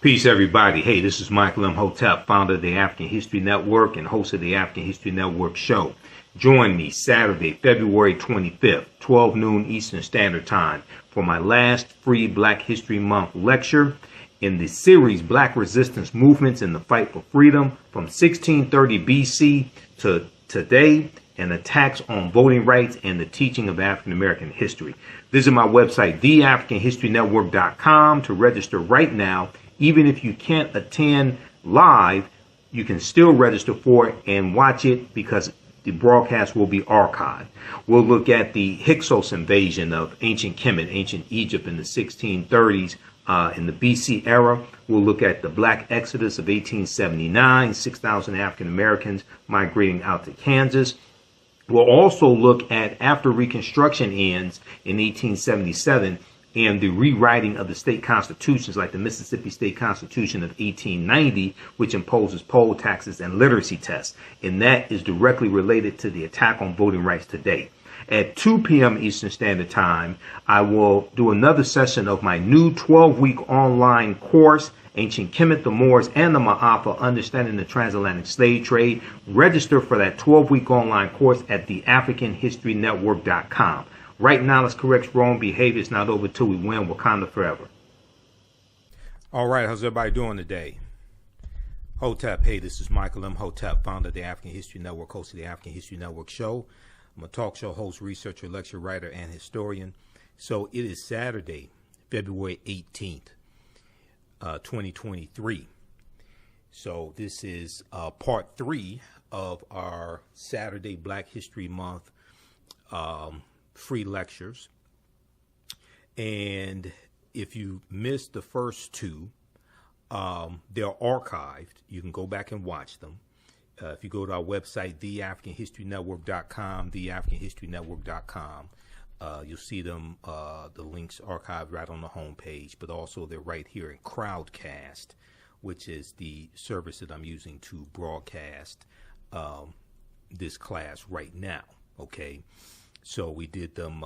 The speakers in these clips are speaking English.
Peace, everybody. Hey, this is Michael Imhotep, founder of the African History Network and host of the African History Network show. Join me Saturday, February 25th, 12 noon Eastern Standard Time for my last free Black History Month lecture in the series Black Resistance Movements in the Fight for Freedom from 1630 BC to today, and attacks on voting rights and the teaching of African American history. Visit my website, TheAHNShow.com, to register right now. Even if you can't attend live, you can still register for it and watch it because the broadcast will be archived. We'll look at the Hyksos invasion of ancient Kemet, ancient Egypt in the 1630s in the BC era. We'll look at the Black Exodus of 1879, 6,000 African Americans migrating out to Kansas. We'll also look at after Reconstruction ends in 1877 and the rewriting of the state constitutions, like the Mississippi State Constitution of 1890, which imposes poll taxes and literacy tests. And that is directly related to the attack on voting rights today. At 2 p.m. Eastern Standard Time, I will do another session of my new 12-week online course, Ancient Kemet, the Moors and The Maafa, Understanding the Transatlantic Slave Trade. Register for that 12-week online course at TheAfricanHistoryNetwork.com. Right now, let's correct wrong behavior. It's not over till we win. Wakanda forever. All right, how's everybody doing today? Hotep, hey, this is Michael Imhotep, founder of the African History Network, host of the African History Network show. I'm a talk show host, researcher, lecturer, writer, and historian. So it is Saturday, February 18th, 2023. So this is part 3 of our Saturday Black History Month free lectures. And if you missed the first 2, they're archived. You can go back and watch them. If you go to our website, TheAfricanHistoryNetwork.com, TheAfricanHistoryNetwork.com, you'll see them, the links archived right on the homepage, but also they're right here in Crowdcast, which is the service that I'm using to broadcast this class right now. Okay. So we did them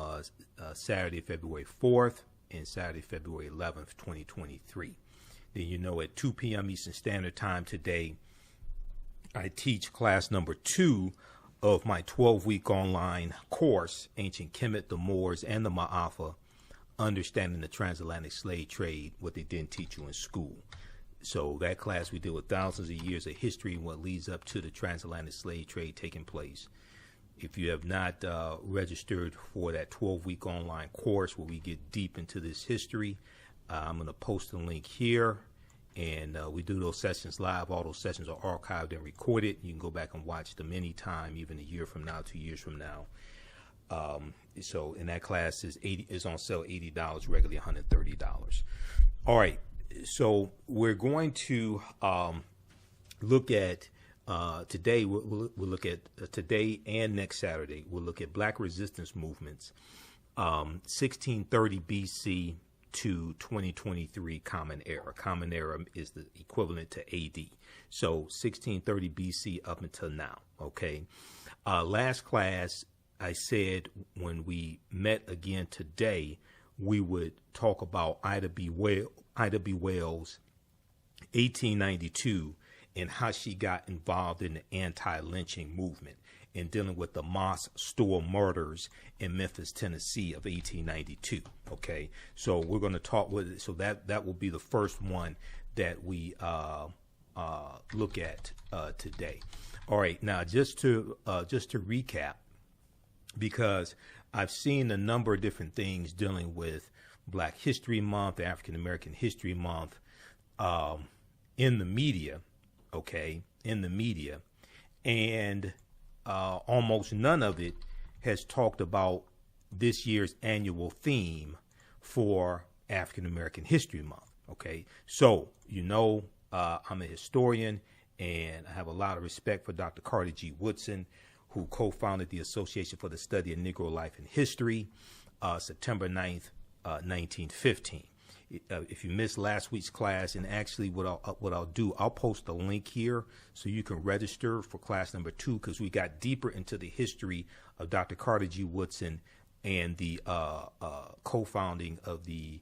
Saturday, February 4th and Saturday, February 11th, 2023. Then, at 2 p.m. Eastern Standard Time today, I teach class number 2 of my 12-week online course, Ancient Kemet, the Moors and The Maafa, Understanding the Transatlantic Slave Trade, what they didn't teach you in school. So that class, we deal with thousands of years of history and what leads up to the transatlantic slave trade taking place. If you have not registered for that 12-week online course where we get deep into this history, I'm going to post a link here, and we do those sessions live. All those sessions are archived and recorded. You can go back and watch them anytime, even a year from now, 2 years from now. So in that class is on sale $80, regularly $130. All right, so we're going to look at today. We'll look at today and next Saturday. We'll look at Black resistance movements, 1630 BC to 2023 Common Era. Common Era is the equivalent to AD. So 1630 BC up until now. Okay. Last class, I said when we met again today, we would talk about Ida B. Wells, 1892, and how she got involved in the anti-lynching movement and dealing with the Moss Store murders in Memphis, Tennessee of 1892. Okay, so we're going to talk with it. So that will be the first one that we look at today. All right, now just to recap, because I've seen a number of different things dealing with Black History Month, African American History Month, in the media. Okay, in the media, and almost none of it has talked about this year's annual theme for African American History Month. Okay, so I'm a historian, and I have a lot of respect for Dr. Carter G. Woodson, who co-founded the Association for the Study of Negro Life and History, September 9th, 1915. If you missed last week's class, and actually what I'll do, I'll post a link here so you can register for class number 2, because we got deeper into the history of Dr. Carter G. Woodson and the co-founding of the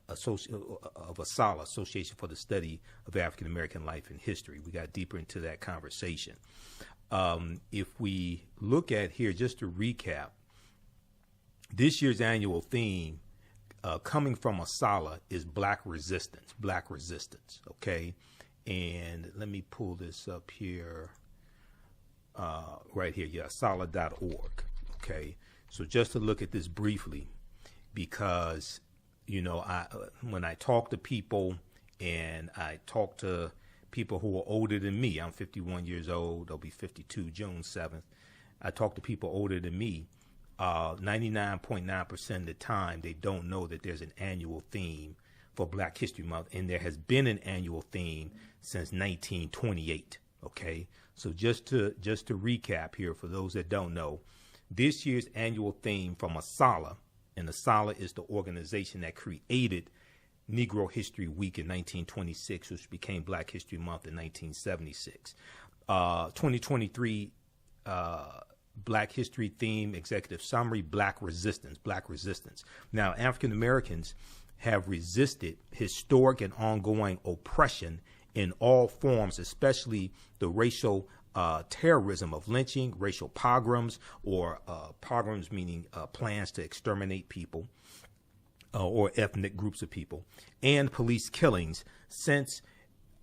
ASALH, Association for the Study of African American Life and History. We got deeper into that conversation. If we look at here, just to recap, this year's annual theme coming from ASALH is Black Resistance, okay? And let me pull this up here, right here, yeah, asalh.org, okay? So just to look at this briefly, because, you know, when I talk to people and I talk to people who are older than me, I'm 51 years old, I'll be 52 June 7th. I talk to people older than me, 99.9% of the time, they don't know that there's an annual theme for Black History Month, and there has been an annual theme since 1928, okay? So just to recap here, for those that don't know, this year's annual theme from ASALH, and ASALH is the organization that created Negro History Week in 1926, which became Black History Month in 1976. 2023 Black History theme, executive summary, Black Resistance. Now, African Americans have resisted historic and ongoing oppression in all forms, especially the racial terrorism of lynching, racial pogroms, or pogroms meaning plans to exterminate people or ethnic groups of people, and police killings since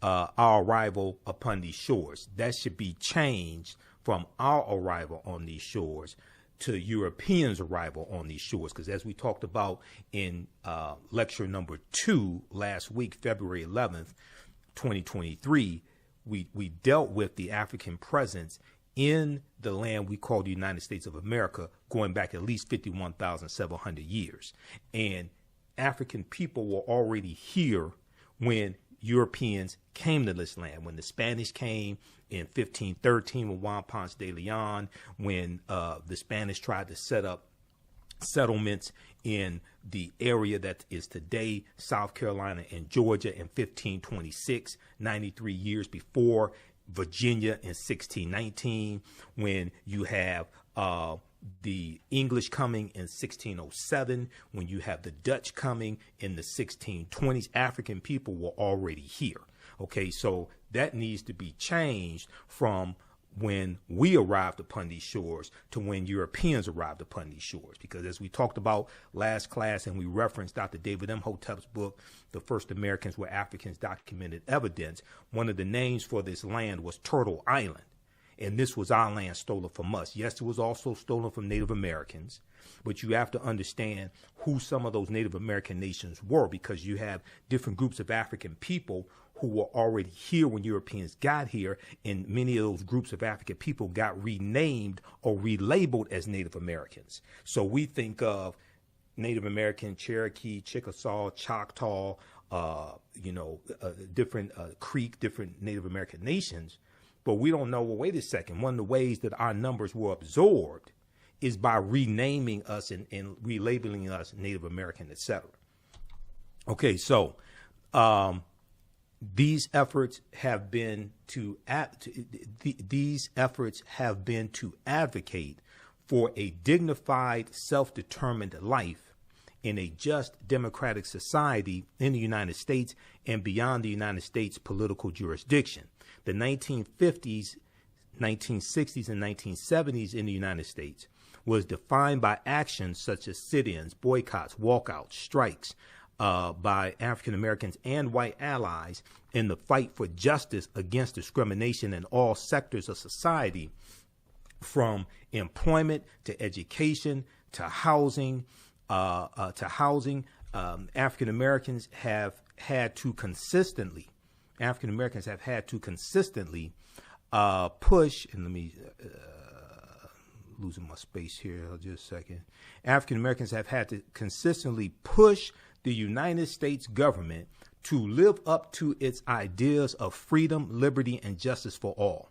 our arrival upon these shores. That should be changed from our arrival on these shores to Europeans' arrival on these shores, because as we talked about in lecture number 2 last week, February 11th, 2023, we dealt with the African presence in the land we call the United States of America, going back at least 51,700 years. And African people were already here when Europeans came to this land. When the Spanish came in 1513 with Juan Ponce de Leon, when the Spanish tried to set up settlements in the area that is today South Carolina and Georgia in 1526, 93 years before Virginia in 1619, when you have the English coming in 1607, when you have the Dutch coming in the 1620s, African people were already here. Okay, so that needs to be changed from when we arrived upon these shores to when Europeans arrived upon these shores. Because as we talked about last class, and we referenced Dr. David Imhotep's book, The First Americans Were Africans, Documented Evidence, one of the names for this land was Turtle Island. And this was our land stolen from us. Yes, it was also stolen from Native Americans, but you have to understand who some of those Native American nations were, because you have different groups of African people who were already here when Europeans got here, and many of those groups of African people got renamed or relabeled as Native Americans. So we think of Native American, Cherokee, Chickasaw, Choctaw, different Creek, different Native American nations. But we don't know, well, wait a second, one of the ways that our numbers were absorbed is by renaming us and relabeling us Native American, etc. Okay, so these efforts have been to advocate for a dignified, self-determined life in a just democratic society in the United States and beyond the United States political jurisdiction. The 1950s, 1960s, and 1970s in the United States was defined by actions such as sit-ins, boycotts, walkouts, strikes by African Americans and white allies in the fight for justice against discrimination in all sectors of society, from employment to education to housing. African Americans have had to consistently push, and let me losing my space here just a second. African Americans have had to consistently push the United States government to live up to its ideas of freedom, liberty, and justice for all.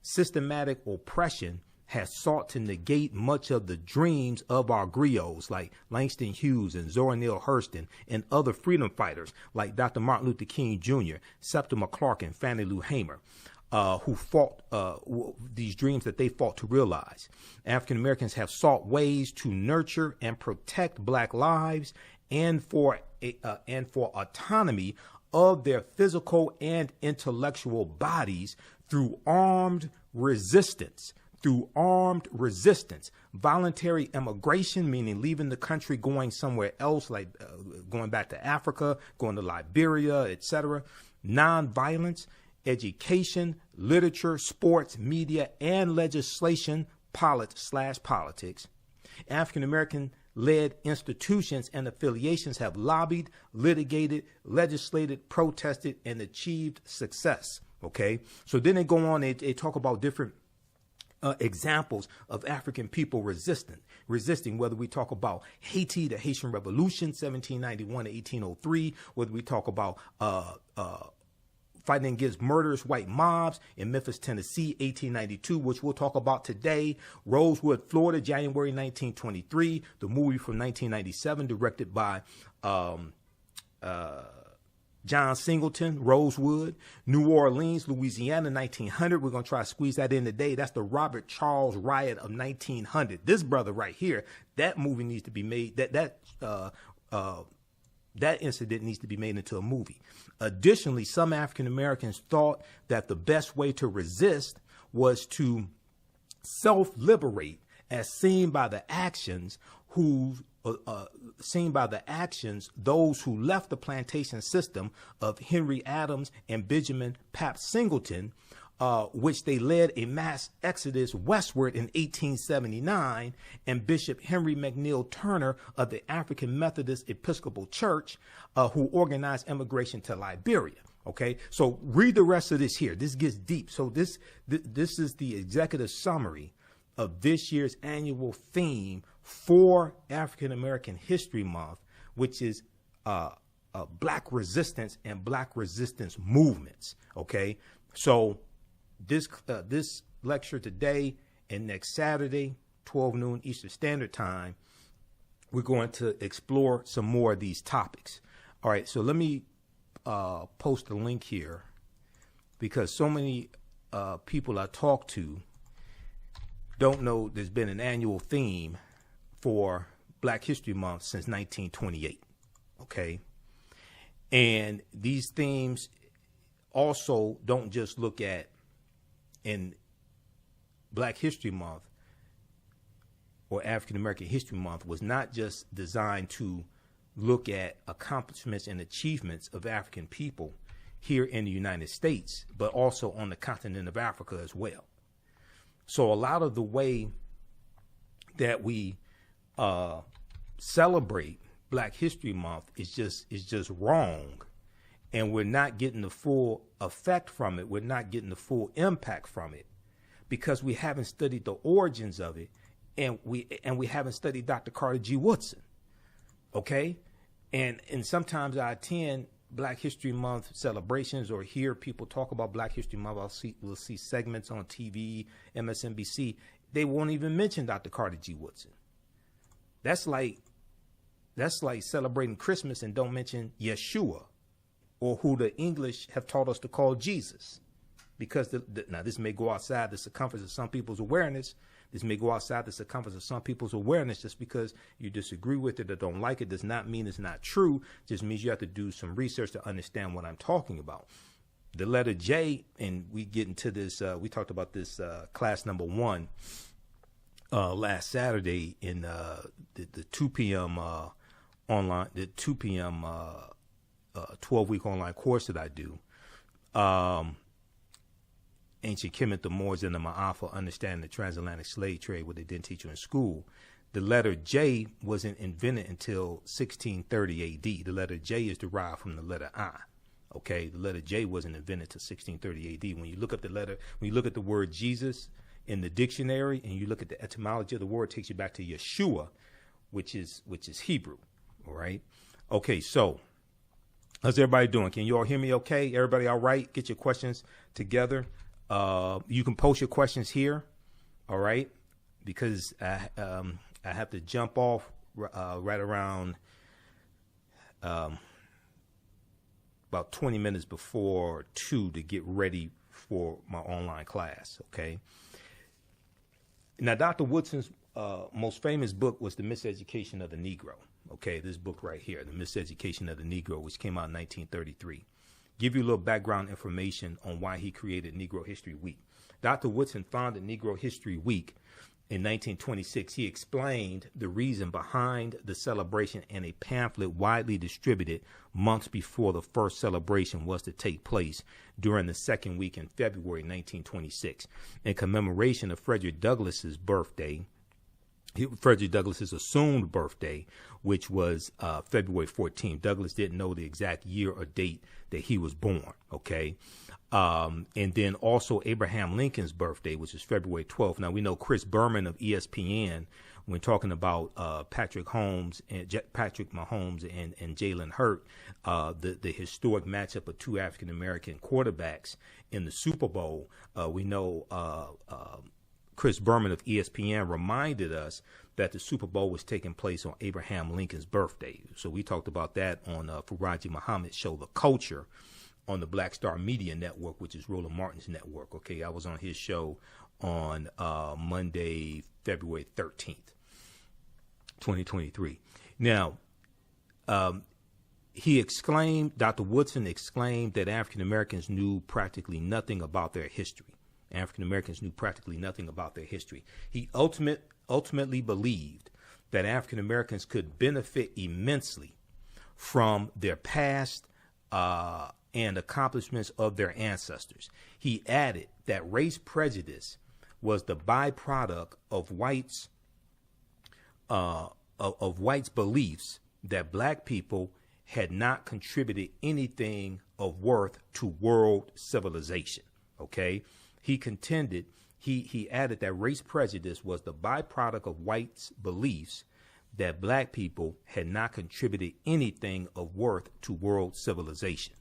Systematic oppression has sought to negate much of the dreams of our griots like Langston Hughes and Zora Neale Hurston and other freedom fighters like Dr. Martin Luther King Jr., Septima Clark, and Fannie Lou Hamer, who fought these dreams that they fought to realize. African Americans have sought ways to nurture and protect Black lives and for autonomy of their physical and intellectual bodies through armed resistance. Voluntary immigration, meaning leaving the country, going somewhere else, like going back to Africa, going to Liberia, etc. Nonviolence, education, literature, sports, media, and legislation, politics. African American led institutions and affiliations have lobbied, litigated, legislated, protested, and achieved success. Okay, so then they go on, they talk about different examples of African people resisting, whether we talk about Haiti, the Haitian Revolution, 1791 to 1803, whether we talk about fighting against murderous white mobs in Memphis, Tennessee, 1892, which we'll talk about today. Rosewood, Florida, January 1923, the movie from 1997, directed by John Singleton, Rosewood. New Orleans, Louisiana, 1900. We're going to try to squeeze that in today. That's the Robert Charles riot of 1900. This brother right here, that movie needs to be made, that incident needs to be made into a movie. Additionally, some African Americans thought that the best way to resist was to self-liberate, as seen by the actions those who left the plantation system of Henry Adams and Benjamin Pap Singleton, which they led a mass exodus westward in 1879, and Bishop Henry McNeil Turner of the African Methodist Episcopal Church, who organized immigration to Liberia. Okay, so read the rest of this here. This gets deep. So this is the executive summary of this year's annual theme for African American History Month, which is Black resistance and Black resistance movements. Okay, so this lecture today and next Saturday, 12 noon Eastern Standard Time, we're going to explore some more of these topics. All right, so let me post a link here, because so many people I talk to don't know there's been an annual theme for Black History Month since 1928. Okay, and these themes also don't just look at in Black History Month or African American History Month was not just designed to look at accomplishments and achievements of African people here in the United States, but also on the continent of Africa as well. So a lot of the way that we celebrate Black History Month is just wrong, and we're not getting the full effect from it. We're not getting the full impact from it because we haven't studied the origins of it, and we haven't studied Dr. Carter G. Woodson. Okay, and sometimes I attend Black History Month celebrations or hear people talk about Black History Month. We'll see segments on TV, MSNBC. They won't even mention Dr. Carter G. Woodson. That's like celebrating Christmas and don't mention Yeshua, or who the English have taught us to call Jesus. Because now this may go outside the circumference of some people's awareness. This may go outside the circumference of some people's awareness. Just because you disagree with it or don't like it does not mean it's not true. It just means you have to do some research to understand what I'm talking about. The letter J, and we get into this, we talked about this class number 1 last Saturday in the 2 p.m. Online, the 2 p.m. 12-week online course that I do. Ancient Kemet, the Moors and The Maafa, understanding the transatlantic slave trade, what they didn't teach you in school. The letter J wasn't invented until 1630 AD. The letter J is derived from the letter I. Okay, the letter J wasn't invented until 1630 AD. When you look up when you look at the word Jesus in the dictionary and you look at the etymology of the word, it takes you back to Yeshua, which is Hebrew. All right. Okay, so how's everybody doing? Can you all hear me okay? Everybody all right? Get your questions together. You can post your questions here, all right? Because I have to jump off right around about 20 minutes before 2 to get ready for my online class, okay? Now, Dr. Woodson's most famous book was The Miseducation of the Negro, Okay, this book right here, The Miseducation of the Negro, which came out in 1933. Give you a little background information on why he created Negro History Week. Dr. Woodson founded Negro History Week in 1926. He explained the reason behind the celebration in a pamphlet widely distributed months before the first celebration was to take place during the second week in February 1926, in commemoration of Frederick Douglass's birthday. Frederick Douglass's assumed birthday, which was February 14th. Douglass didn't know the exact year or date that he was born, okay? And then also Abraham Lincoln's birthday, which is February 12th. Now, we know Chris Berman of ESPN, when talking about Patrick Mahomes and Jalen Hurt, the historic matchup of two African-American quarterbacks in the Super Bowl, we know Chris Berman of ESPN reminded us that the Super Bowl was taking place on Abraham Lincoln's birthday. So we talked about that on Faraji Muhammad's show, The Culture, on the Black Star Media Network, which is Roland Martin's network. Okay, I was on his show on Monday, February 13th, 2023. Now, Dr. Woodson exclaimed that African Americans knew practically nothing about their history. African Americans knew practically nothing about their history. He ultimately believed that African Americans could benefit immensely from their past and accomplishments of their ancestors. He added that race prejudice was the byproduct of whites' beliefs that black people had not contributed anything of worth to world civilization. Okay. He contended, he added that race prejudice was the byproduct of whites' beliefs that black people had not contributed anything of worth to world civilization.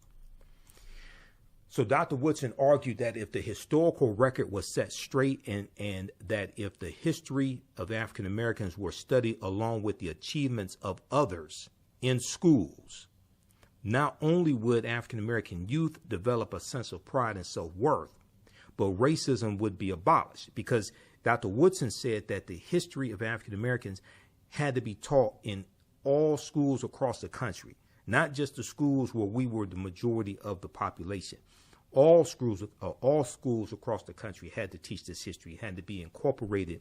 So Dr. Woodson argued that if the historical record was set straight and that if the history of African Americans were studied along with the achievements of others in schools, not only would African American youth develop a sense of pride and self-worth, but racism would be abolished, because Dr. Woodson said that the history of African Americans had to be taught in all schools across the country, not just the schools where we were the majority of the population. All schools across the country had to teach this history, had to be incorporated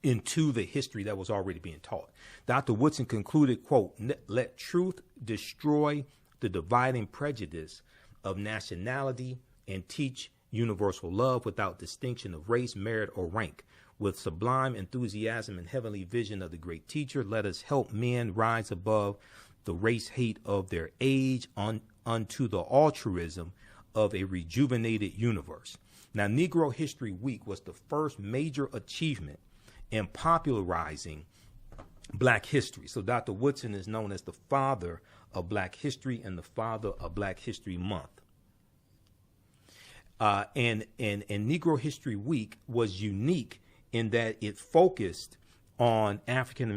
into the history that was already being taught. Dr. Woodson concluded, quote, "Let truth destroy the dividing prejudice of nationality and teach universal love without distinction of race, merit, or rank. With sublime enthusiasm and heavenly vision of the great teacher, let us help men rise above the race hate of their age unto the altruism of a rejuvenated universe." Now, Negro History Week was the first major achievement in popularizing black history. So Dr. Woodson is known as the father of black history and the father of Black History Month. And Negro History Week was unique in that it focused on African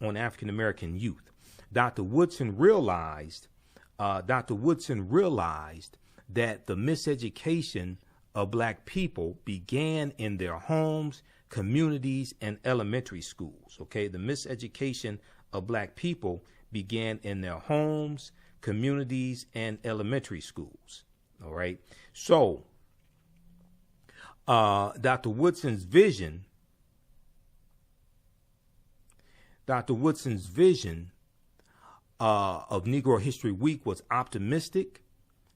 American youth. Dr. Woodson realized that the miseducation of black people began in their homes, communities, and elementary schools. Okay, the miseducation of black people began in their homes, communities, and elementary schools. All right, so Dr. Woodson's vision of Negro History Week was optimistic,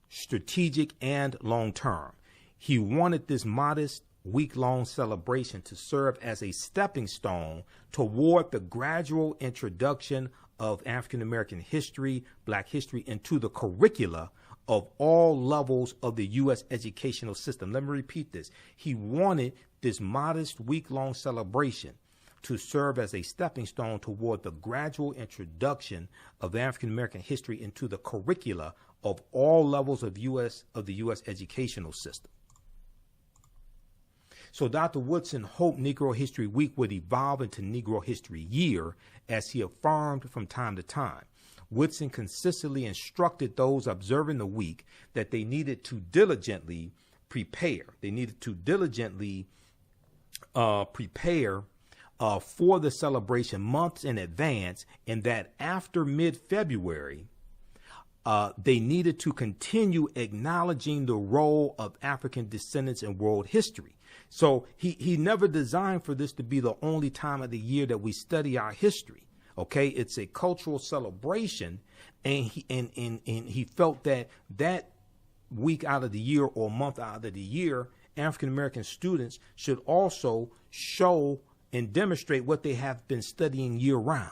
strategic, and long-term. He wanted this modest week-long celebration to serve as a stepping stone toward the gradual introduction of African American history, black history, into the curricula of all levels of the U.S. educational system. Let me repeat this. He wanted this modest week-long celebration to serve as a stepping stone toward the gradual introduction of African American history into the curricula of all levels of the U.S. educational system. So Dr. Woodson hoped Negro History Week would evolve into Negro History Year, as he affirmed from time to time. Woodson consistently instructed those observing the week that they needed to diligently prepare. They needed to diligently prepare for the celebration months in advance, and that after mid-February, they needed to continue acknowledging the role of African descendants in world history. So he never designed for this to be the only time of the year that we study our history. Okay, it's a cultural celebration, and he felt that week out of the year or month out of the year, African American students should also show and demonstrate what they have been studying year round.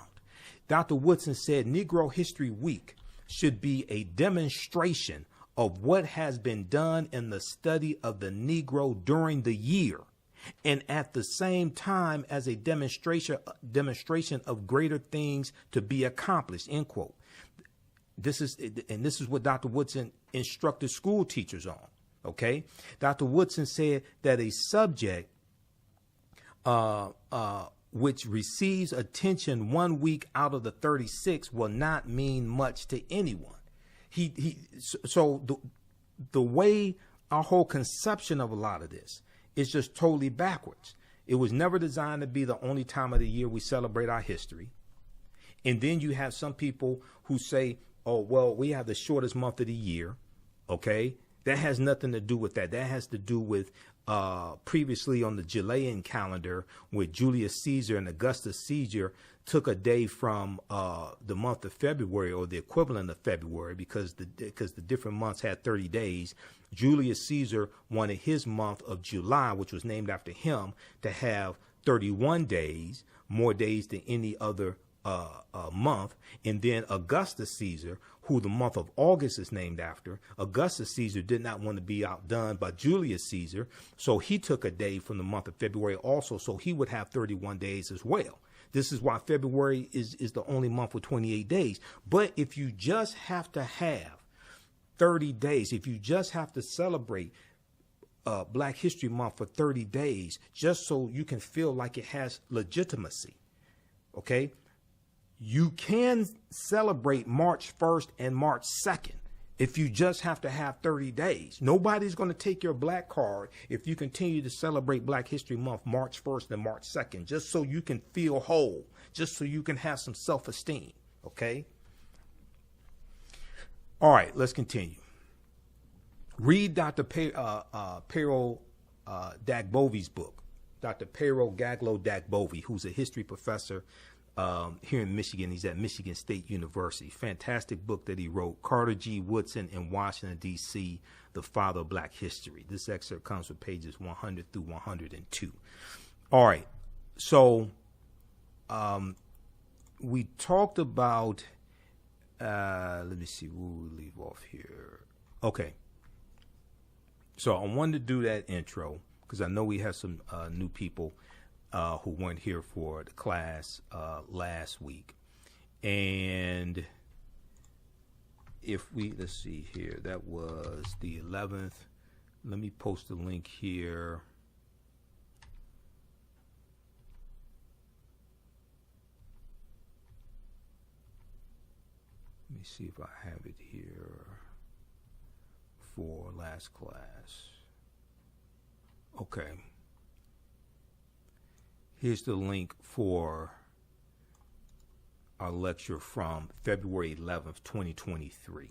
Dr. Woodson said Negro History Week should be a demonstration of what has been done in the study of the Negro during the year, and at the same time as a demonstration of greater things to be accomplished, end quote. This is what Dr. Woodson instructed school teachers on. Okay, Dr. Woodson said that a subject which receives attention 1 week out of the 36 will not mean much to anyone. So the way our whole conception of a lot of this is just totally backwards. It was never designed to be the only time of the year we celebrate our history. And then you have some people who say, oh, well, we have the shortest month of the year. Okay, that has nothing to do with that. That has to do with previously on the Julian calendar, where Julius Caesar and Augustus Caesar took a day from the month of February, or the equivalent of February, because the different months had 30 days. Julius Caesar wanted his month of July, which was named after him, to have 31 days, more days than any other month. And then Augustus Caesar, who the month of August is named after, Augustus Caesar did not want to be outdone by Julius Caesar, so he took a day from the month of February also, so he would have 31 days as well. This is why February is the only month with 28 days. But if you just have to have 30 days, if you just have to celebrate Black History Month for 30 days, just so you can feel like it has legitimacy, okay? You can celebrate March 1st and March 2nd if you just have to have 30 days. Nobody's going to take your black card if you continue to celebrate Black History Month March 1st and March 2nd, just so you can feel whole, just so you can have some self-esteem, okay? All right, let's continue. Read Dr. Pero Dagbovi's book, Dr. Pero Gaglo Dagbovie, who's a history professor here in Michigan. He's at Michigan State University. Fantastic book that he wrote, Carter G. Woodson in Washington, D.C., The Father of Black History. This excerpt comes from pages 100 through 102. All right. So we talked about, let me see, we'll leave off here. Okay. So I wanted to do that intro because I know we have some new people who weren't here for the class last week. And if we, let's see here, that was the 11th. Let me post the link here. Let me see if I have it here for last class. Okay. Here's the link for our lecture from February 11th, 2023.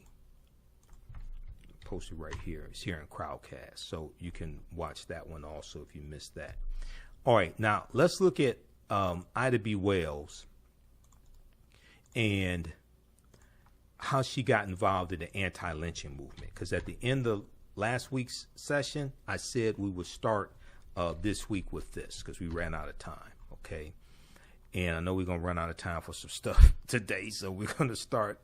Posted right here. It's here in Crowdcast, so you can watch that one also if you missed that. All right, now let's look at Ida B. Wells and how she got involved in the anti-lynching movement. Because at the end of last week's session, I said we would start this week with this because we ran out of time, okay? And I know we're going to run out of time for some stuff today, so we're going to start.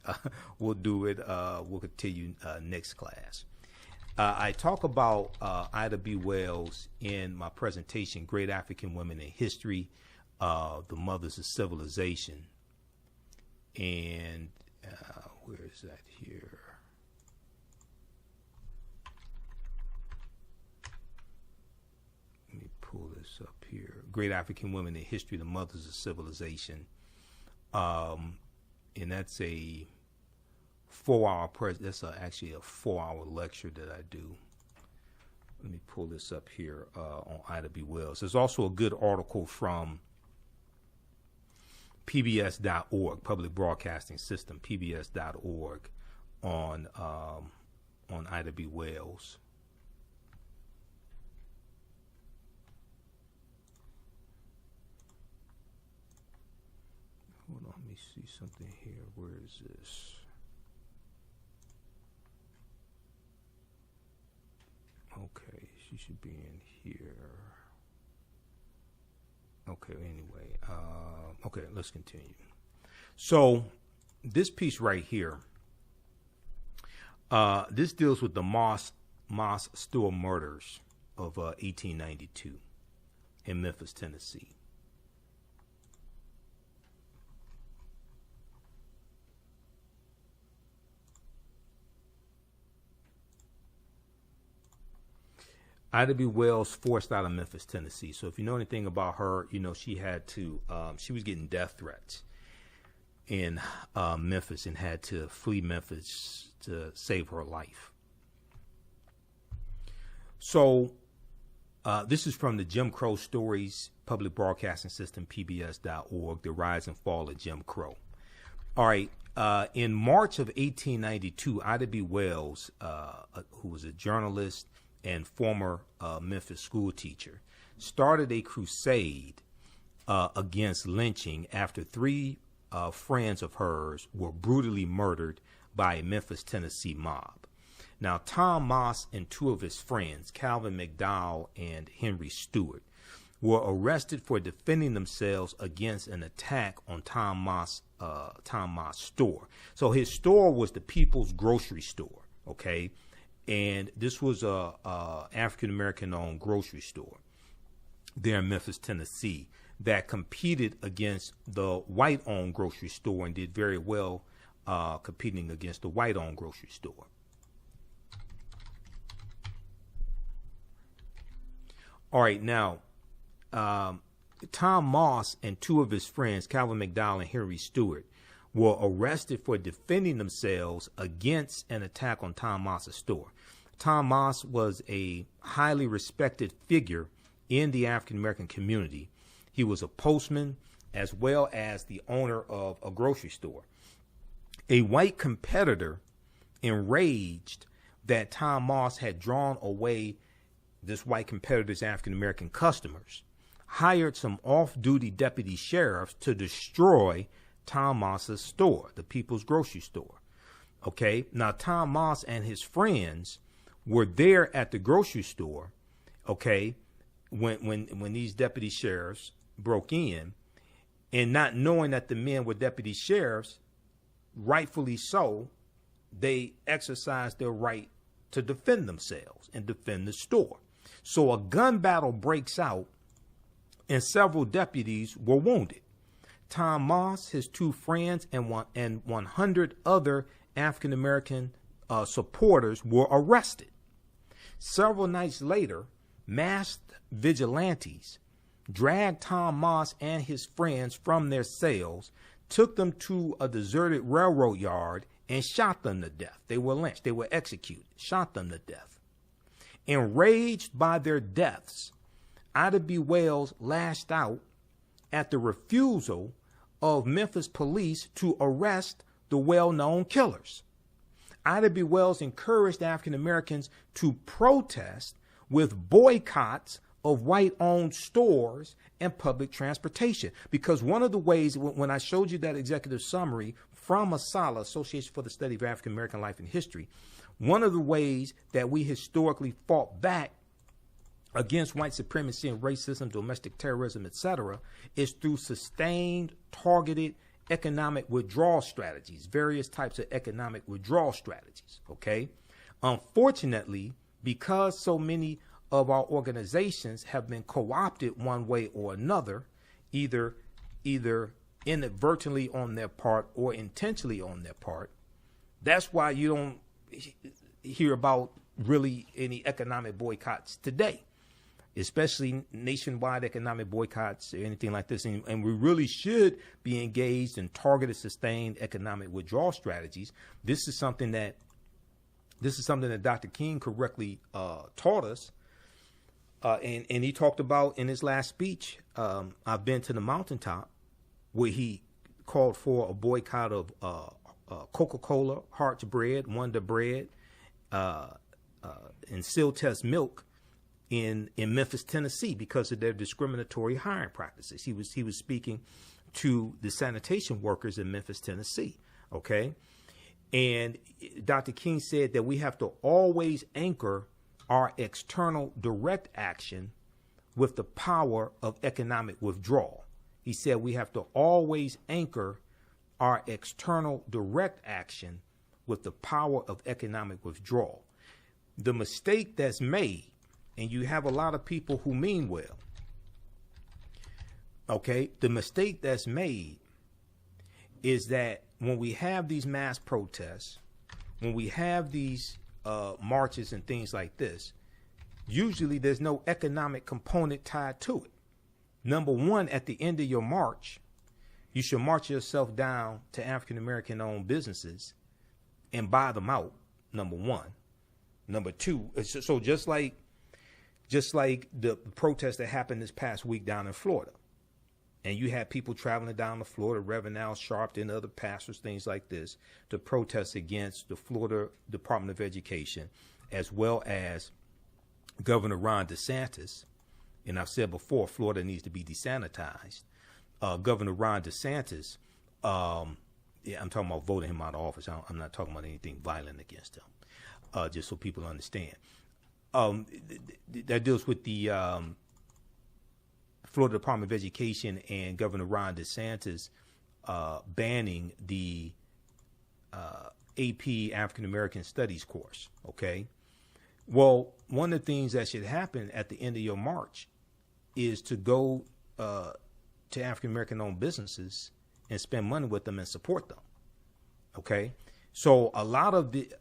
We'll do it. We'll continue next class. I talk about Ida B. Wells in my presentation, Great African Women in History, The Mothers of Civilization. And where is that here? Pull this up here. Great African Women in History, The Mothers of Civilization. And that's a 4-hour that's actually a 4-hour lecture that I do. Let me pull this up here on Ida B. Wells. There's also a good article from PBS.org, Public Broadcasting System, PBS.org, on Ida B. Wells. Hold on, let me see something here. Where is this? Okay, she should be in here. Okay, anyway. Okay, let's continue. So, this piece right here, this deals with the Moss Store murders of 1892 in Memphis, Tennessee. Ida B. Wells forced out of Memphis, Tennessee. So if you know anything about her, you know she had to, she was getting death threats in Memphis and had to flee Memphis to save her life. So this is from the Jim Crow Stories, Public Broadcasting System, PBS.org, The Rise and Fall of Jim Crow. All right. In March of 1892, Ida B. Wells, who was a journalist and former Memphis school teacher, started a crusade against lynching after three friends of hers were brutally murdered by a Memphis, Tennessee mob. Now, Tom Moss and two of his friends, Calvin McDowell and Henry Stewart, were arrested for defending themselves against an attack on Tom Moss' store. So his store was the People's Grocery Store, okay? And this was a African-American owned grocery store there in Memphis, Tennessee, that competed against the white owned grocery store and did very well competing against the white owned grocery store. All right, now, Tom Moss and two of his friends, Calvin McDowell and Henry Stewart, were arrested for defending themselves against an attack on Tom Moss's store. Tom Moss was a highly respected figure in the African-American community. He was a postman as well as the owner of a grocery store. A white competitor, enraged that Tom Moss had drawn away this white competitor's African-American customers, hired some off-duty deputy sheriffs to destroy Tom Moss's store, the People's Grocery Store. Okay, now Tom Moss and his friends were there at the grocery store, okay, when these deputy sheriffs broke in, and not knowing that the men were deputy sheriffs, rightfully so, they exercised their right to defend themselves and defend the store. So a gun battle breaks out, and several deputies were wounded. Tom Moss, his two friends, and 100 other African-American supporters were arrested. Several nights later, masked vigilantes dragged Tom Moss and his friends from their cells, took them to a deserted railroad yard, and shot them to death. They were lynched. They were executed, shot them to death. Enraged by their deaths, Ida B. Wells lashed out at the refusal of Memphis police to arrest the well-known killers. Ida B. Wells encouraged African Americans to protest with boycotts of white-owned stores and public transportation. Because one of the ways, when I showed you that executive summary from ASALH, Association for the Study of African American Life and History, one of the ways that we historically fought back against white supremacy and racism, domestic terrorism, etc., is through sustained, targeted economic withdrawal strategies, various types of economic withdrawal strategies, okay? Unfortunately, because so many of our organizations have been co-opted one way or another, either inadvertently on their part or intentionally on their part, that's why you don't hear about really any economic boycotts today, especially nationwide economic boycotts or anything like this. And we really should be engaged in targeted, sustained economic withdrawal strategies. This is something that Dr. King correctly taught us. And he talked about in his last speech, I've been to the mountaintop, where he called for a boycott of Coca-Cola, Hart's Bread, Wonder Bread, and Seal-Test milk in Memphis, Tennessee, because of their discriminatory hiring practices. He was speaking to the sanitation workers in Memphis, Tennessee. Okay, and Dr. King said that we have to always anchor our external direct action with the power of economic withdrawal. He said we have to always anchor our external direct action with the power of economic withdrawal. The mistake that's made, and you have a lot of people who mean well, okay, the mistake that's made is that when we have these mass protests, when we have these marches and things like this, usually there's no economic component tied to it. Number one, at the end of your march, you should march yourself down to African American owned businesses and buy them out. Number one. Number two, so just like the protest that happened this past week down in Florida, and you had people traveling down to Florida, Reverend Al Sharpton, other pastors, things like this, to protest against the Florida Department of Education, as well as Governor Ron DeSantis. And I've said before, Florida needs to be desanitized. Governor Ron DeSantis, I'm talking about voting him out of office. I'm not talking about anything violent against him, just so people understand. That deals with the Florida Department of Education and Governor Ron DeSantis banning the AP African American Studies course. Okay. Well, one of the things that should happen at the end of your march is to go to African American owned businesses and spend money with them and support them. Okay. So a lot of this,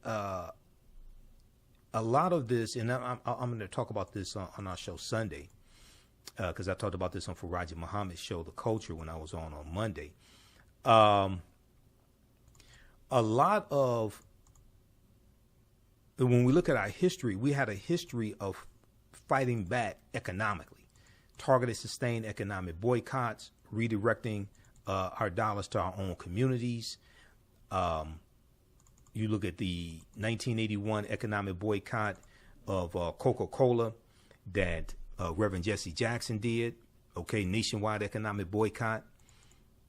and I'm going to talk about this on our show Sunday, because I talked about this on Faraji Muhammad's show, The Culture, when I was on Monday. A lot of, when we look at our history, we had a history of fighting back economically, targeted, sustained economic boycotts, redirecting our dollars to our own communities. You look at the 1981 economic boycott of Coca-Cola that Reverend Jesse Jackson did. Okay, nationwide economic boycott.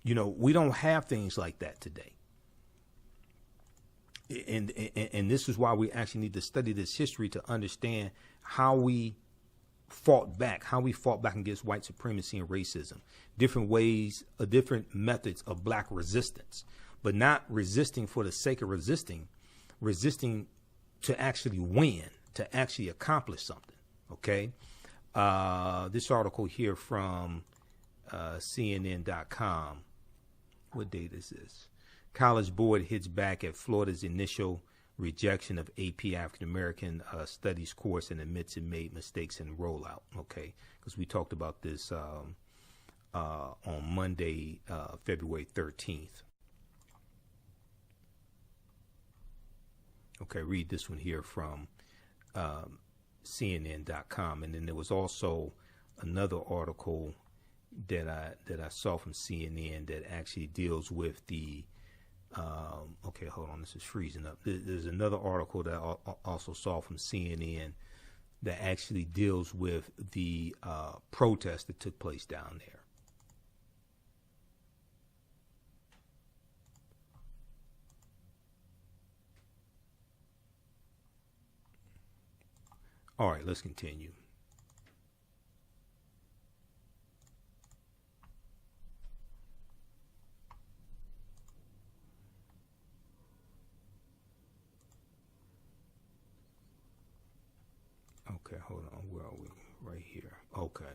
You know, we don't have things like that today. And this is why we actually need to study this history to understand how we fought back against white supremacy and racism, different ways, different methods of black resistance, but not resisting for the sake of resisting to actually win, to actually accomplish something. Okay. This article here from CNN.com. What date is this? College Board hits back at Florida's initial rejection of AP African American Studies course and admits it made mistakes in rollout. Okay, because we talked about this on Monday, February 13th. Okay, read this one here from CNN.com, and then there was also another article that I saw from CNN that actually deals with the. Okay, hold on, this is freezing up. There's another article that I also saw from CNN that actually deals with the protest that took place down there. All right, let's continue. Okay, hold on. Where are we? Right here. Okay.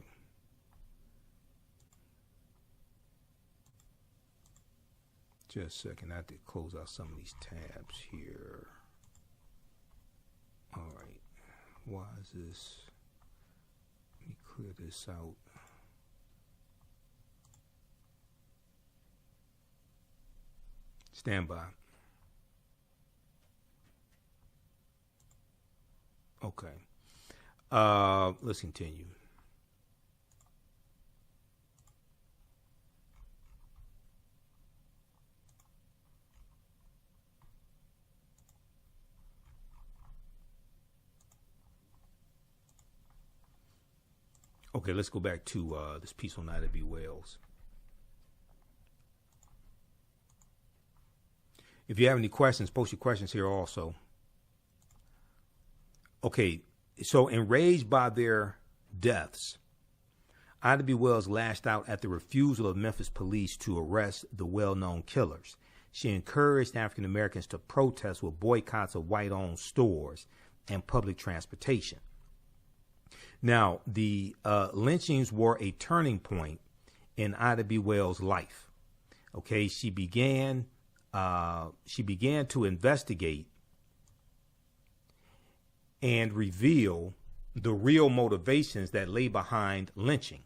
Just a second. I have to close out some of these tabs here. All right. Why is this? Let me clear this out. Stand by. Okay. Let's continue. Okay, let's go back to this piece on Ida B. Wells. If you have any questions, post your questions here also. Okay, so enraged by their deaths, Ida B. Wells lashed out at the refusal of Memphis police to arrest the well-known killers. She encouraged African Americans to protest with boycotts of white-owned stores and public transportation. Now, the lynchings were a turning point in Ida B. Wells' life. Okay, she began to investigate and reveal the real motivations that lay behind lynching.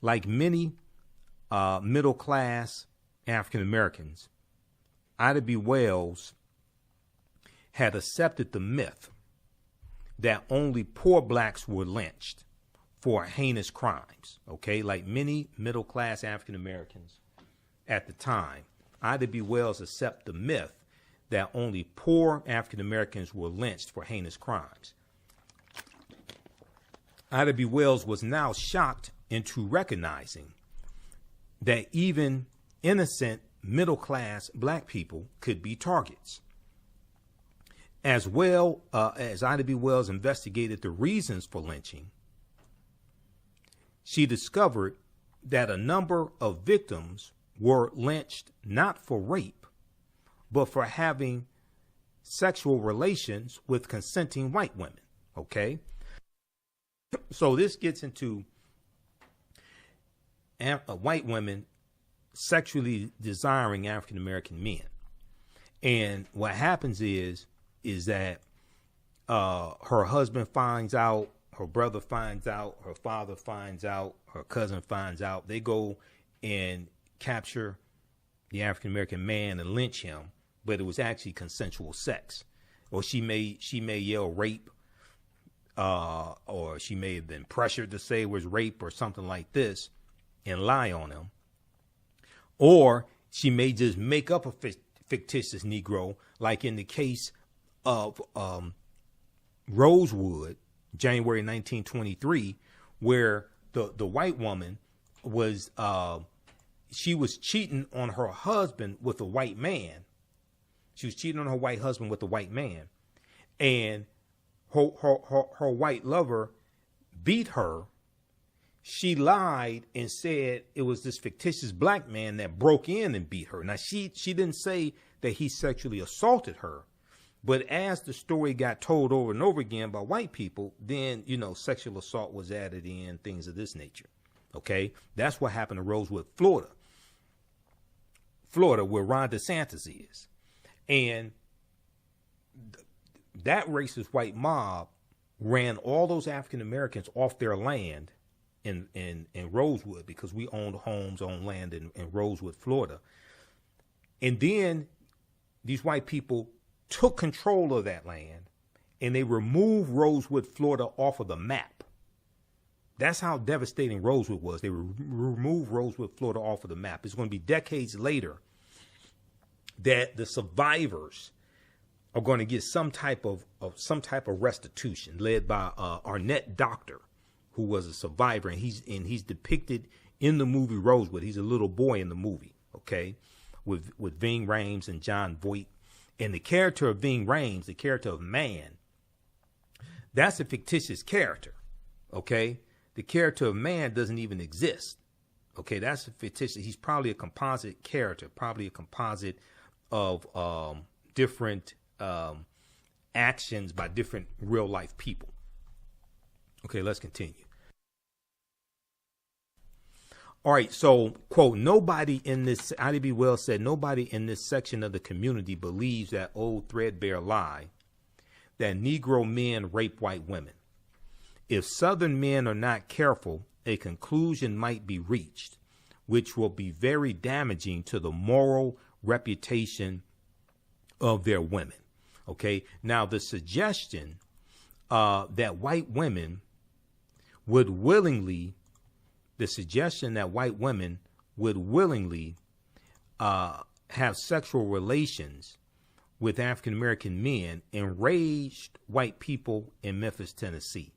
Like many middle-class African Americans, Ida B. Wells had accepted the myth that only poor blacks were lynched for heinous crimes. Okay, like many middle-class African Americans at the time, Ida B. Wells accepted the myth that only poor African Americans were lynched for heinous crimes. Ida B. Wells was now shocked into recognizing that even innocent middle-class black people could be targets. As well as Ida B. Wells investigated the reasons for lynching, she discovered that a number of victims were lynched not for rape, but for having sexual relations with consenting white women. Okay? So this gets into white women sexually desiring African American men. And what happens is that her husband finds out, her brother finds out, her father finds out, her cousin finds out. They go and capture the African American man and lynch him, but it was actually consensual sex. Or she may yell rape, or she may have been pressured to say it was rape or something like this and lie on him. Or she may just make up a fictitious Negro, like in the case of Rosewood, January 1923, where the white woman was she was cheating on her husband with a white man. She was cheating on her white husband with a white man, and her white lover beat her. She lied and said it was this fictitious black man that broke in and beat her. Now, she didn't say that he sexually assaulted her, but as the story got told over and over again by white people, then, sexual assault was added in, things of this nature. Okay? That's what happened to Rosewood, Florida, where Ron DeSantis is. And that racist white mob ran all those African Americans off their land in Rosewood, because we owned homes on land in Rosewood, Florida. And then these white people took control of that land and they removed Rosewood, Florida off of the map. That's how devastating Rosewood was. They removed Rosewood, Florida off of the map. It's going to be decades later that the survivors are going to get some type of restitution, led by Arnett Doctor, who was a survivor, and he's depicted in the movie Rosewood. He's a little boy in the movie, okay, with Ving Rhames and John Voight. And the character of Ving Rhames, the character of Man, that's a fictitious character, okay? The character of Man doesn't even exist, okay? That's a fictitious. He's probably a composite character, probably a composite of different actions by different real life people. Okay, let's continue. All right, so, quote, nobody in this, Ida B. Wells said, nobody in this section of the community believes that old threadbare lie that Negro men rape white women. If Southern men are not careful, a conclusion might be reached, which will be very damaging to the moral reputation of their women. Okay, now the suggestion that white women would willingly have sexual relations with African American men enraged white people in Memphis, Tennessee.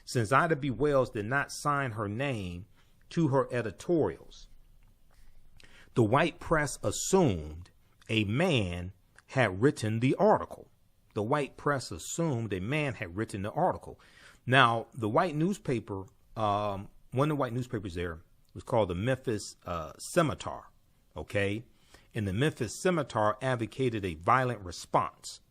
since Ida B. Wells did not sign her name to her editorials. The white press assumed a man had written the article. The white press assumed a man had written the article. Now, the white newspaper, one of the white newspapers there was called the Memphis Scimitar, okay? And the Memphis Scimitar advocated a violent response.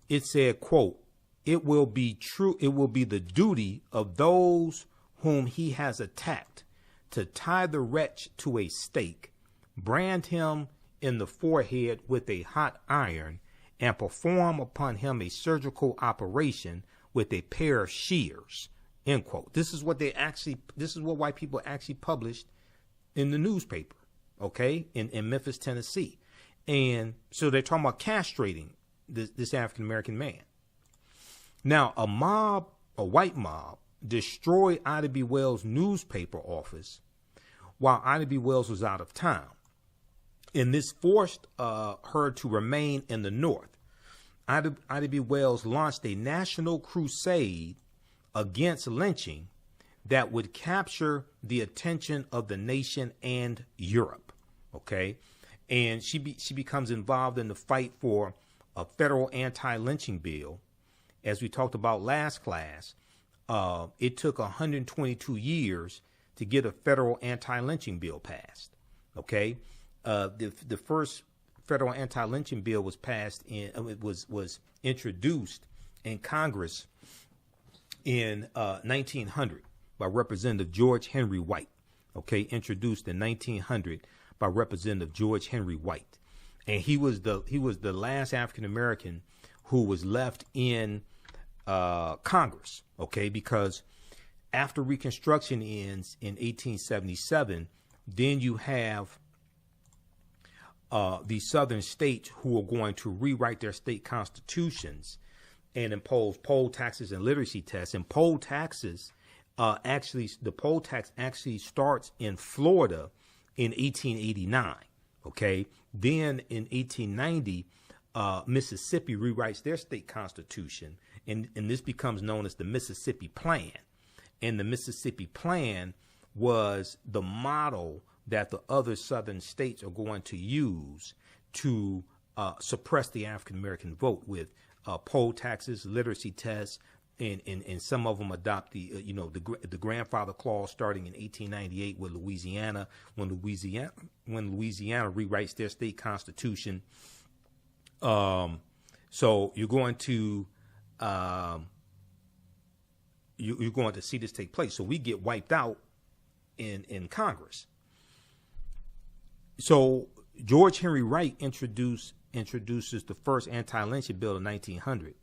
It said, quote, it will be the duty of those whom he has attacked to tie the wretch to a stake, brand him in the forehead with a hot iron, and perform upon him a surgical operation with a pair of shears, end quote. This is what white people actually published in the newspaper, okay, in Memphis, Tennessee. And so they're talking about castrating this African-American man. Now, a white mob, destroyed Ida B. Wells' newspaper office while Ida B. Wells was out of town. And this forced her to remain in the North. Ida B. Wells launched a national crusade against lynching that would capture the attention of the nation and Europe. Okay, and she becomes involved in the fight for a federal anti-lynching bill. As we talked about last class, it took 122 years to get a federal anti-lynching bill passed. Okay, the first federal anti-lynching bill was passed was introduced in Congress in 1900 by Representative George Henry White. Okay, introduced in 1900 by Representative George Henry White, and he was the last African American who was left in Congress. Okay, because after Reconstruction ends in 1877, then you have the southern states who are going to rewrite their state constitutions and impose poll taxes and literacy tests. And poll taxes, the poll tax actually starts in Florida in 1889. Okay, then in 1890, Mississippi rewrites their state constitution, and this becomes known as the Mississippi Plan. And the Mississippi Plan was the model that the other southern states are going to use to suppress the African-American vote with poll taxes, literacy tests, and some of them adopt the grandfather clause starting in 1898 with Louisiana, when Louisiana rewrites their state constitution. So you're going to you're going to see this take place. So we get wiped out in Congress. So George Henry Wright introduces the first anti-lynching bill in 1900.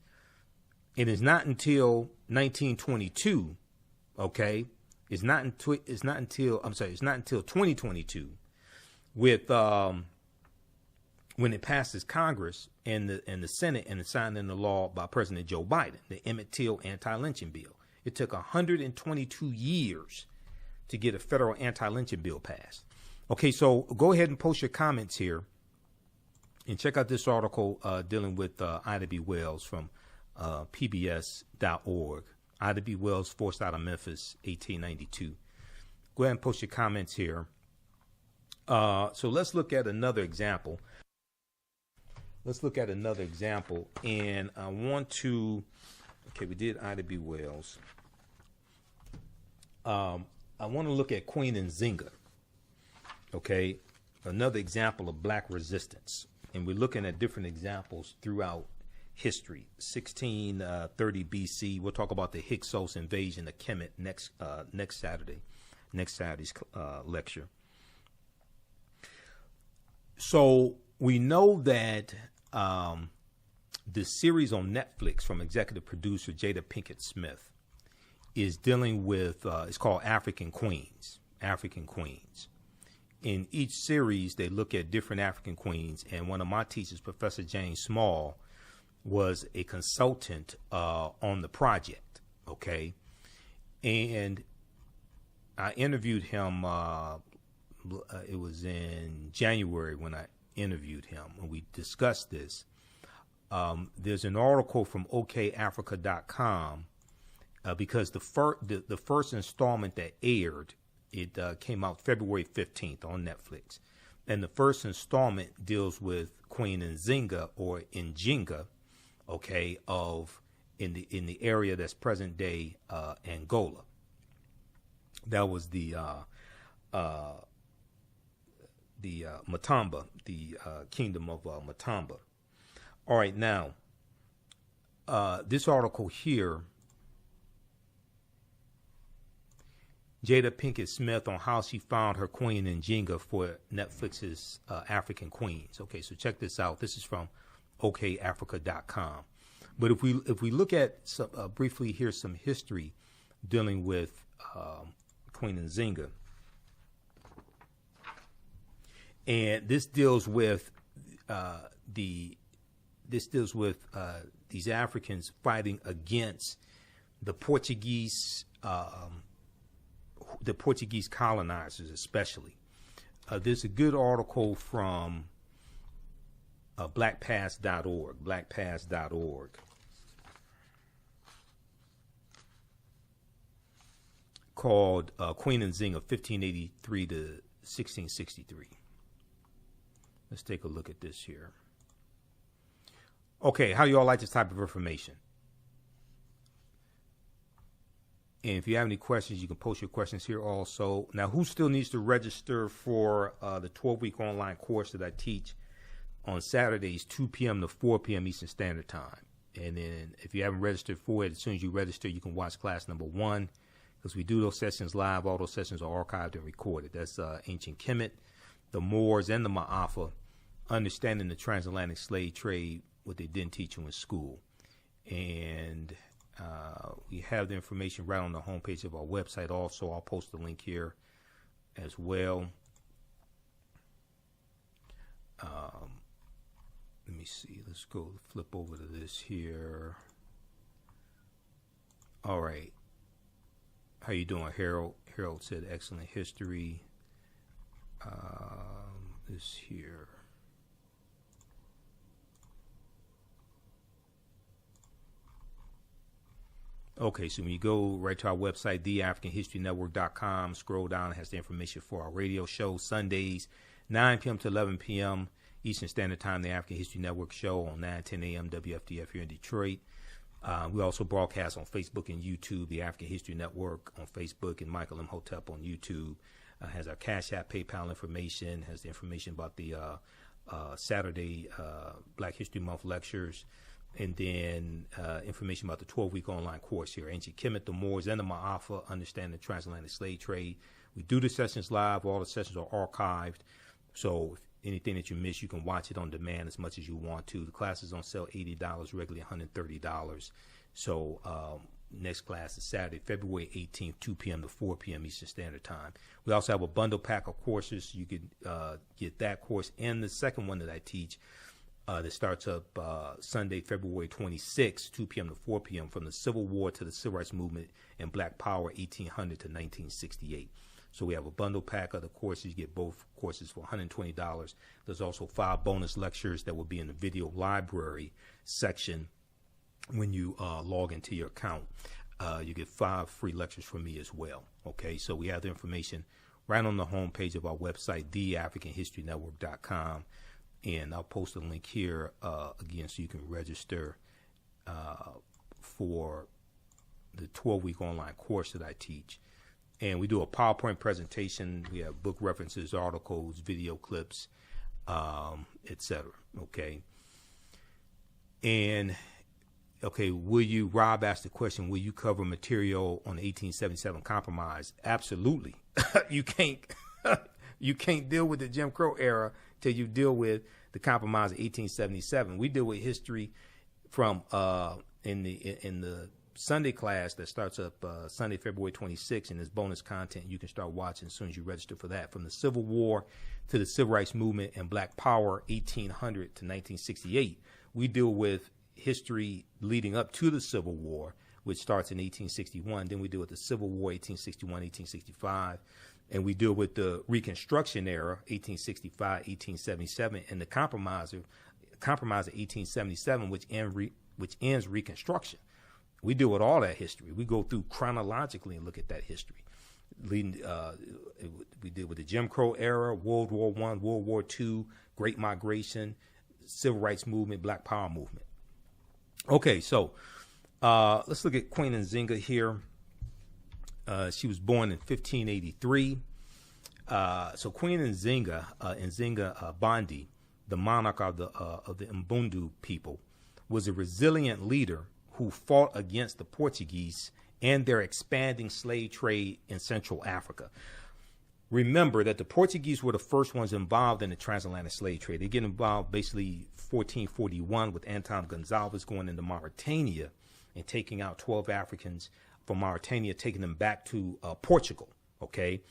It is not until 1922, okay? It's not until 2022, with when it passes Congress and the Senate and it's signed into law by President Joe Biden, the Emmett Till anti-lynching bill. It took 122 years to get a federal anti-lynching bill passed. Okay, so go ahead and post your comments here and check out this article dealing with Ida B. Wells from PBS.org. Ida B. Wells forced out of Memphis, 1892. Go ahead and post your comments here. So let's look at another example. And I want to, okay, we did Ida B. Wells. I want to look at Queen Nzinga. Okay, another example of black resistance. And we're looking at different examples throughout history. 1630 BC. We'll talk about the Hyksos invasion of Kemet next Saturday's lecture. So we know that the series on Netflix from executive producer Jada Pinkett Smith is dealing with, it's called African Queens. In each series, they look at different African queens, and one of my teachers, Professor James Small, was a consultant on the project, okay? And I interviewed him, it was in January when I interviewed him, and we discussed this. There's an article from okafrica.com because the first installment that aired, it came out February 15th on Netflix, and the first installment deals with Queen Nzinga or Nzinga, okay, of in the area that's present day Angola. That was the Matamba, the kingdom of Matamba. All right, now this article here, Jada Pinkett Smith on how she found her queen Nzinga for Netflix's African Queens. Okay, so check this out. This is from okafrica.com. But if we look at some, briefly here some history dealing with Queen Nzinga, and this deals with these Africans fighting against the Portuguese colonizers, especially. There's a good article from blackpast.org, called Queen Nzinga, 1583 to 1663. Let's take a look at this here. Okay, how do y'all like this type of information? And if you have any questions, you can post your questions here also. Now, who still needs to register for the 12-week online course that I teach on Saturdays, 2 p.m. to 4 p.m. Eastern Standard Time? And then if you haven't registered for it, as soon as you register, you can watch class number 1, because we do those sessions live. All those sessions are archived and recorded. That's Ancient Kemet, the Moors and The Maafa, understanding the transatlantic slave trade, what they didn't teach you in school. And we have the information right on the homepage of our website also. I'll post the link here as well. Let me see. Let's go flip over to this here. All right. How you doing, Harold? Harold said excellent history. This here. Okay, so when you go right to our website, TheAHNShow.com, scroll down, it has the information for our radio show, Sundays, 9 p.m. to 11 p.m. Eastern Standard Time, the African History Network show on 9:10 a.m. WFDF here in Detroit. We also broadcast on Facebook and YouTube, the African History Network on Facebook, and Michael Imhotep on YouTube. Has our Cash App, PayPal information, has the information about the Saturday Black History Month lectures, and then information about the 12-week online course here, Ancient Kemet, the Moors and The Maafa, Understanding the Transatlantic Slave Trade. We do the sessions live. All the sessions are archived. So anything that you miss, you can watch it on demand as much as you want to. The class is on sale $80, regularly $130. So next class is Saturday, February 18th, 2 p.m. to 4 p.m. Eastern Standard Time. We also have a bundle pack of courses. You could get that course and the second one that I teach that starts up Sunday, February 26th, 2 p.m. to 4 p.m. from the Civil War to the Civil Rights Movement and Black Power, 1800 to 1968. So we have a bundle pack of the courses. You get both courses for $120. There's also 5 bonus lectures that will be in the video library section when you log into your account. You get 5 free lectures from me as well. Okay, so we have the information right on the homepage of our website, TheAfricanHistoryNetwork.com. And I'll post a link here again so you can register for the 12-week online course that I teach. And we do a PowerPoint presentation. We have book references, articles, video clips, etc. Okay. And okay, Rob asked the question, will you cover material on the 1877 compromise? Absolutely. You can't deal with the Jim Crow era till you deal with the compromise of 1877. We deal with history from in the Sunday class that starts up Sunday, February 26th, and there's bonus content you can start watching as soon as you register for that. From the Civil War to the Civil Rights Movement and Black Power, 1800 to 1968. We deal with history leading up to the Civil War, which starts in 1861. Then we deal with the Civil War, 1861, 1865. And we deal with the Reconstruction era, 1865, 1877, and the compromise of 1877, which ends Reconstruction. We deal with all that history. We go through chronologically and look at that history. Leading, we deal with the Jim Crow era, World War I, World War II, Great Migration, Civil Rights Movement, Black Power Movement. Okay, so let's look at Queen Nzinga here. She was born in 1583. So Queen Nzinga, Bandi, the monarch of the Mbundu people, was a resilient leader who fought against the Portuguese and their expanding slave trade in Central Africa. Remember that the Portuguese were the first ones involved in the transatlantic slave trade. They get involved basically 1441 with Anton Gonzalez going into Mauritania and taking out 12 Africans from Mauritania, taking them back to Portugal. Okay,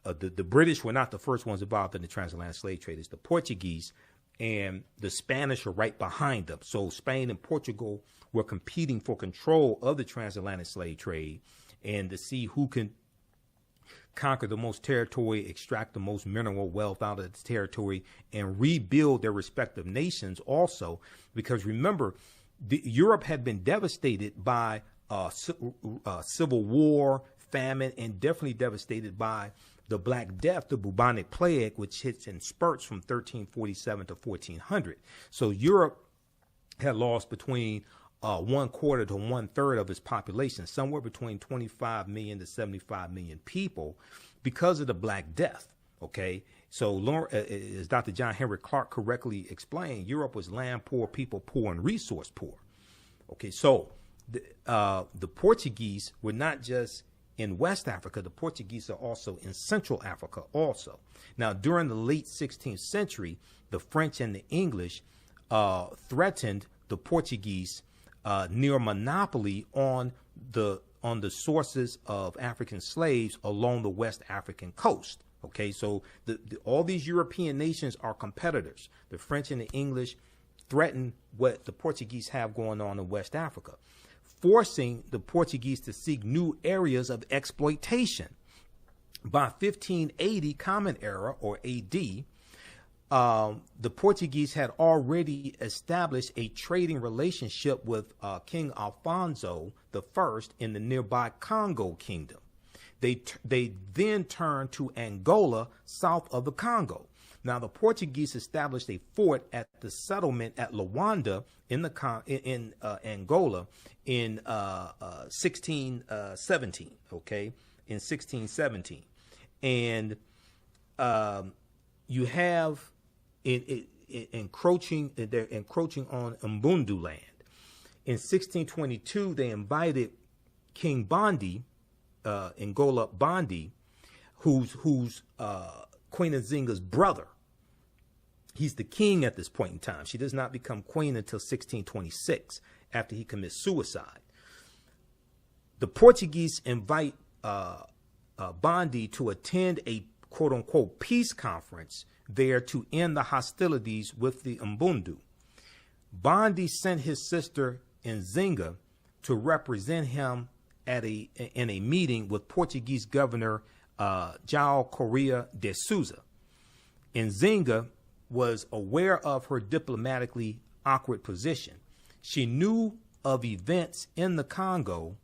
the British were not the first ones involved in the transatlantic slave trade. It's the Portuguese, and the Spanish are right behind them. So Spain and Portugal were competing for control of the transatlantic slave trade and to see who can conquer the most territory, extract the most mineral wealth out of the territory, and rebuild their respective nations also. Because remember, Europe had been devastated by civil war, famine, and definitely devastated by the Black Death, the bubonic plague, which hits in spurts from 1347 to 1400. So Europe had lost between 1/4 to 1/3 of its population, somewhere between 25 million to 75 million people, because of the Black Death. Okay, so as Dr. John Henry Clark correctly explained, Europe was land poor, people poor, and resource poor. Okay, so the Portuguese were not just in West Africa, the Portuguese are also in Central Africa also. Now, during the late 16th century, the French and the English threatened the Portuguese near monopoly on the sources of African slaves along the West African coast. Okay, so all these European nations are competitors. The French and the English threaten what the Portuguese have going on in West Africa, forcing the Portuguese to seek new areas of exploitation. By 1580 Common Era, or AD, the Portuguese had already established a trading relationship with King Alfonso I in the nearby Congo Kingdom. They then turned to Angola, south of the Congo. Now, the Portuguese established a fort at the settlement at Luanda in Angola in 1617. Okay, in 1617, and you have they're encroaching on Mbundu land. In 1622, they invited King Bandi, Ngola Bandi, who's Queen Nzinga's brother. He's the king at this point in time. She does not become queen until 1626, after he commits suicide. The Portuguese invite Bandi to attend a quote-unquote peace conference there to end the hostilities with the Mbundu. Bandi sent his sister Nzinga to represent him in a meeting with Portuguese Governor João Correia de Souza. Nzinga was aware of her diplomatically awkward position. She knew of events in the Congo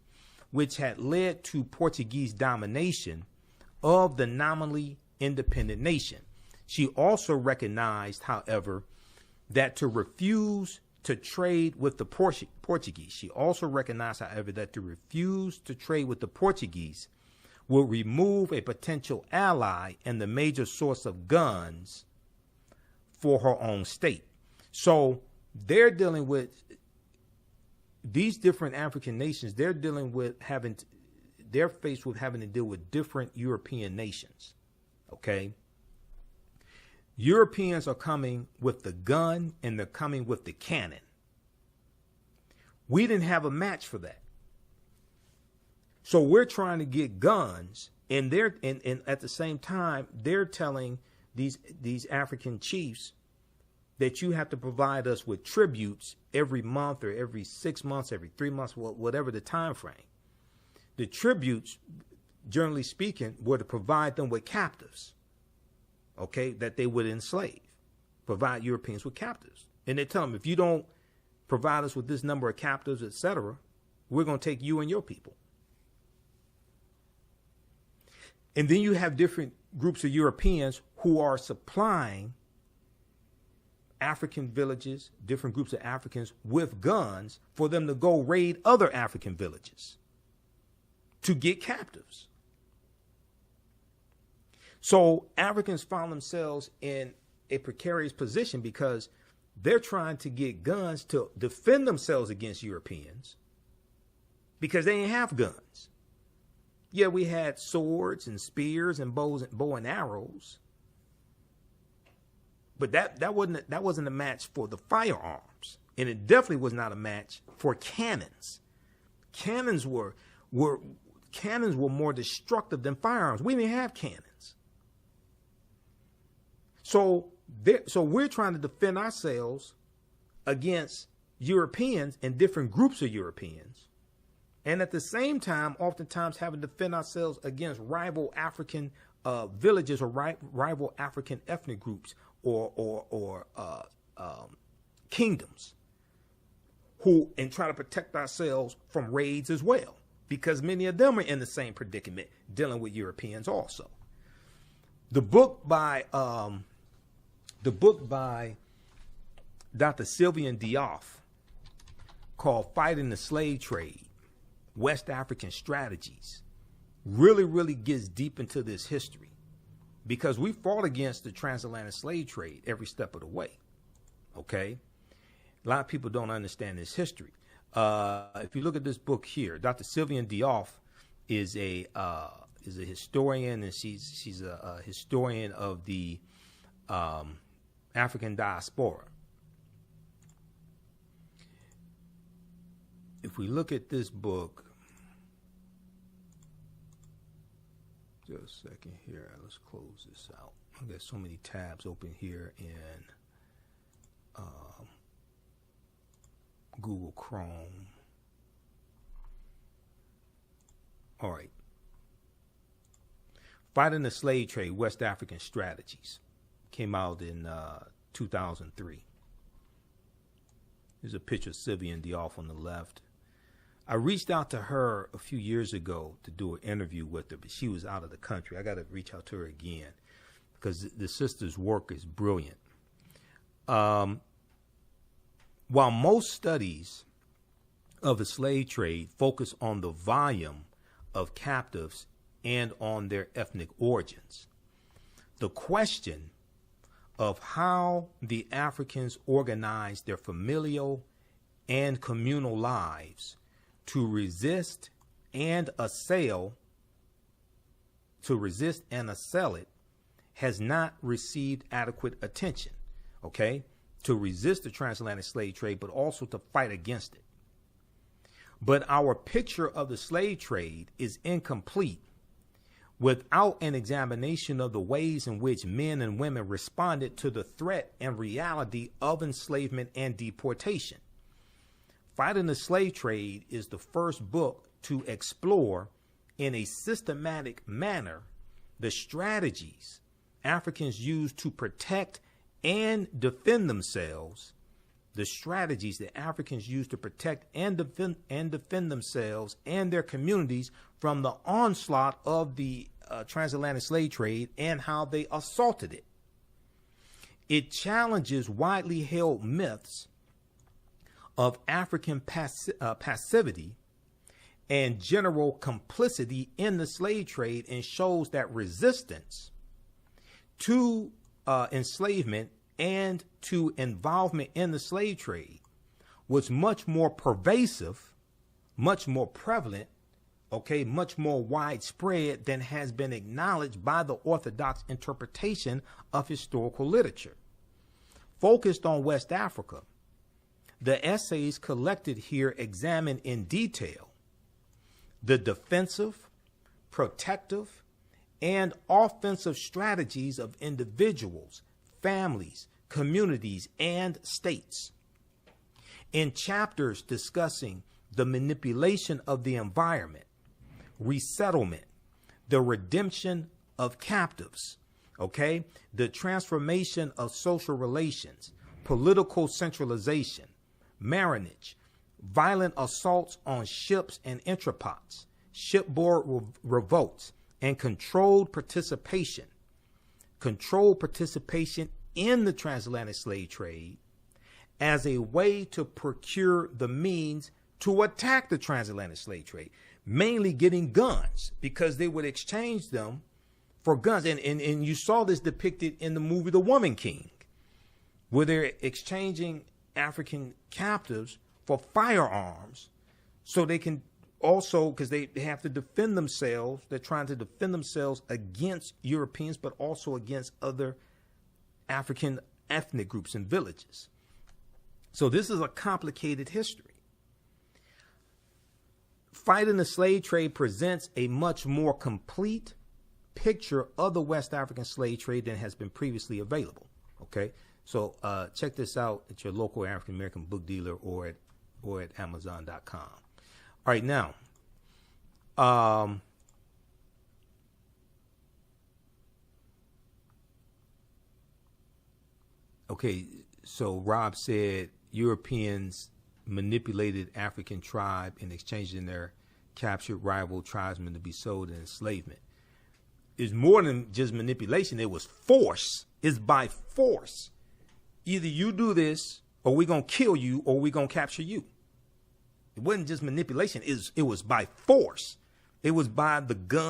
which had led to Portuguese domination of the nominally independent nation. She also recognized, however, that to refuse to trade with the Portuguese, will remove a potential ally and the major source of guns for her own state. So they're dealing with these different African nations. They're faced with having to deal with different European nations. Okay. Europeans are coming with the gun and they're coming with the cannon. We didn't have a match for that. So we're trying to get guns, and at the same time, they're telling these African chiefs that you have to provide us with tributes every month or every 6 months, every 3 months, whatever the time frame. The tributes, generally speaking, were to provide them with captives, okay, that they would enslave, provide Europeans with captives. And they tell them, if you don't provide us with this number of captives, etc., we're going to take you and your people. And then you have different groups of Europeans who are supplying African villages, different groups of Africans with guns for them to go raid other African villages to get captives. So Africans found themselves in a precarious position because they're trying to get guns to defend themselves against Europeans because they didn't have guns. Yeah, we had swords and spears and bow and arrows, but that wasn't a match for the firearms, and it definitely was not a match for cannons. Cannons were more destructive than firearms. We didn't have cannons, so we're trying to defend ourselves against Europeans and different groups of Europeans. And at the same time, oftentimes having to defend ourselves against rival African villages or rival African ethnic groups or kingdoms and try to protect ourselves from raids as well, because many of them are in the same predicament dealing with Europeans also. The book by Dr. Sylvian Diop called Fighting the Slave Trade, West African Strategies, really gets deep into this history, because we fought against the transatlantic slave trade every step of the way. Okay, a lot of people don't understand this history. If you look at this book here, Dr. Sylvian Diop is a historian, and she's a historian of the African diaspora. If we look at this book, just a second here, let's close this out. I've got so many tabs open here in Google Chrome. All right. Fighting the Slave Trade, West African Strategies. Came out in 2003. There's a picture of Sylvian Diop on the left. I reached out to her a few years ago to do an interview with her, but she was out of the country. I got to reach out to her again because the sister's work is brilliant. While most studies of the slave trade focus on the volume of captives and on their ethnic origins, the question of how the Africans organized their familial and communal lives to resist and assail it has not received adequate attention. Okay, to resist the transatlantic slave trade, but also to fight against it. But our picture of the slave trade is incomplete without an examination of the ways in which men and women responded to the threat and reality of enslavement and deportation. Fighting the Slave Trade is the first book to explore in a systematic manner the strategies Africans used to protect and defend themselves, the strategies that Africans used to protect and defend themselves and their communities from the onslaught of the transatlantic slave trade and how they assaulted it. It challenges widely held myths of African passivity and general complicity in the slave trade and shows that resistance to enslavement and to involvement in the slave trade was much more pervasive, much more prevalent, okay, much more widespread than has been acknowledged by the orthodox interpretation of historical literature. Focused on West Africa, the essays collected here examine in detail the defensive, protective, and offensive strategies of individuals, families, communities, and states. In chapters discussing the manipulation of the environment, resettlement, the redemption of captives, okay, the transformation of social relations, political centralization, marriage, violent assaults on ships and entrepots, shipboard revolts, and controlled participation in the transatlantic slave trade as a way to procure the means to attack the transatlantic slave trade, mainly getting guns, because they would exchange them for guns. And you saw this depicted in the movie The Woman King, where they're exchanging African captives for firearms so they can also, because they have to defend themselves, they're trying to defend themselves against Europeans, but also against other African ethnic groups and villages. So this is a complicated history. Fighting the slave trade presents a much more complete picture of the West African slave trade than has been previously available. Okay, so check this out at your local African American book dealer or at Amazon.com. All right, now, okay, so Rob said Europeans manipulated African tribe in exchanging their captured rival tribesmen to be sold in enslavement. It's more than just manipulation. It was force. It's by force. Either you do this or we're going to kill you or we're going to capture you. It wasn't just manipulation. It was by force. It was by the gun.